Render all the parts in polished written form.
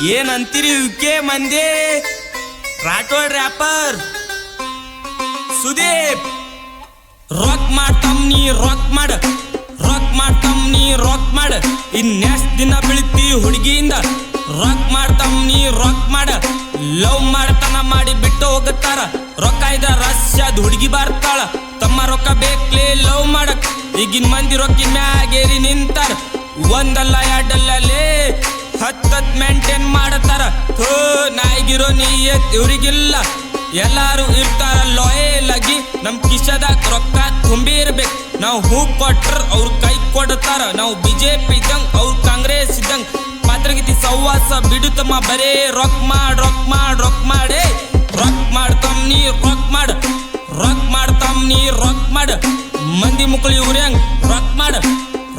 ಏನಂತೀರಿ ಯುಕೆ ಮಂದಿ Rathod wrapper Sudeep rock ಮಾಡ್ತಮ್ ನೀ ರಾಕ್ ಮಾಡ ರಾಕ್ ಮಾಡ್ತಮ್ ನೀ ರಾಕ್ ಮಾಡ ಇನ್ನೆಷ್ಟ್ ದಿನ ಬೀಳ್ತಿ ಹುಡುಗಿಯಿಂದ ರಾಕ್ ಮಾಡ್ತಮ್ ನೀ ರಾಕ್ ಮಾಡ ಲವ್ ಮಾಡ್ತನ ಮಾಡಿ ಬಿಟ್ಟು ಹೋಗುತ್ತಾರ ರೊಕ್ಕ ಇದ ರಷ್ಯಾದ ಹುಡುಗಿ ಬರ್ತಾಳ ತಮ್ಮ ರೊಕ್ಕ ಬೇಕ್ಲೇ ಲವ್ ಮಾಡಕ್ ಈಗಿನ ಮಂದಿ ರೊಕ್ಕಿನ ಮ್ಯಾಗೇರಿ ನಿಂತಾರ ಒಂದಲ್ಲ ಎರಡಲ್ಲೇ ಹತ್ತತ್ ಮೇಂಟೈನ್ ಮಾಡತಾರ ಥೋ ನಾಯಿಗಿರೋ ನೀಯತ್ ಇವ್ರಿಗಿಲ್ಲ ಎಲ್ಲಾರು ಇರ್ತಾರ ಲಾಯಲ್ ಆಗಿ ನಮ್ ಕಿಶದಾಗ ರೊಕ್ಕ ತುಂಬಿರ್ಬೇಕು ನಾವು ಹೂ ಕೊಟ್ರ ಅವ್ರ ಕೈ ಕೊಡ್ತಾರ ನಾವು ಬಿಜೆಪಿ ಇದ್ದಂಗ್ ಅವ್ರ ಕಾಂಗ್ರೆಸ್ ಇದ್ದಂಗ್ ಪಾತ್ರಗಿತಿ ಸವಾಸ ಬಿಡುತ್ತಮ್ಮ ಬರೇ ರೊಕ್ ಮಾಡ್ ರೊಕ್ ಮಾಡ್ ರೊಕ್ ಮಾಡೇ ರೊಕ್ ಮಾಡ್ತಮ್ ನೀ ರೊಕ್ ಮಾಡ ರೊಕ್ ಮಾಡ್ತಮ್ ನೀ ರೊಕ್ ಮಾಡ ಮಂದಿ ಮುಕ್ಳು ಇವ್ರ ಹೆಂಗ್ ರೊಕ್ ಮಾಡ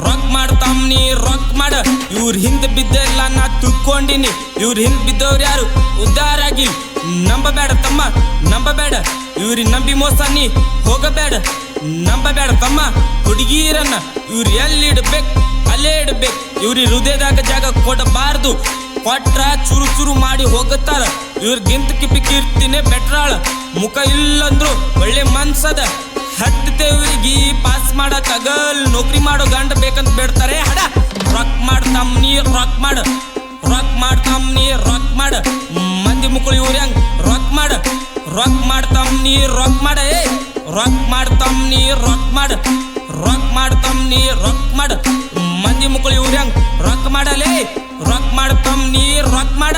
ರೊಕ್ ಮಾಡ್ತಮ್ ನೀ ರೊಕ್ ಮಾಡ ಇವ್ರ ಹಿಂದ್ ಬಿದ್ದೆಲ್ಲ ನಾ ತಿಳ್ಕೊಂಡಿನಿ ಇವ್ರ ಹಿಂದ್ ಬಿದ್ದವ್ರು ಯಾರು ಉದ್ದಾರ ಆಗಿಲ್ ನಂಬಬೇಡ ತಮ್ಮ ನಂಬಬೇಡ ಇವ್ರಿ ನಂಬಿ ಮೋಸ ನೀ ಹೋಗಬೇಡ ನಂಬಬೇಡ ತಮ್ಮ ಹುಡುಗೀರನ್ನ ಇವ್ರು ಎಲ್ಲಿಡ್ಬೇಕು ಅಲ್ಲೇ ಇಡ್ಬೇಕು ಇವ್ರಿ ಹೃದಯದಾಗ ಜಾಗ ಕೊಡಬಾರ್ದು ಕೊಟ್ರ ಚುರು ಚುರು ಮಾಡಿ ಹೋಗುತ್ತಾರ ಇವ್ರಿಗಿಂತ ಕಿರ್ತಿನೇ ಬೆಟ್ರಾಳ ಮುಖ ಇಲ್ಲಂದ್ರು ಒಳ್ಳೆ ಮನ್ಸದ ಹತ್ತೇವ್ರಿಗೆ ಪಾಸ್ ಮಾಡಕ್ಕಾಗಲ್ ನೌಕರಿ ಮಾಡೋ ಗಂಡ ಬೇಕಂತ ಬೇಡ್ತಾರೆ ಹಡ ರೊಕ್ ಮಾಡ್ತಮ್ ನೀ ರೊಕ್ ಮಾಡ ರೊಕ್ ಮಾಡ್ತಮ್ ನೀ ರೊಕ್ ಮಾಡ ಮಂದಿ ಮುಕ್ಕಳು ಇವ್ರ ಹೆಂಗ್ ರೊಕ್ ಮಾಡ ರೊಕ್ ಮಾಡ್ತಮ್ ನೀ ರೊಕ್ ಮಾಡ ರೊಕ್ ಮಾಡ್ತಮ್ ನೀ ರೊಕ್ ಮಾಡ ರೊಕ್ ಮಾಡ್ತಮ್ ನೀ ರೊಕ್ ಮಾಡ ಮಂದಿ ಮುಕ್ಕಳು ಇವ್ರ ಹೆಂಗ್ ರೊಕ್ ಮಾಡಲೇ ರೊಕ್ ಮಾಡ್ತಮ್ ನೀ ರೊಕ್ ಮಾಡ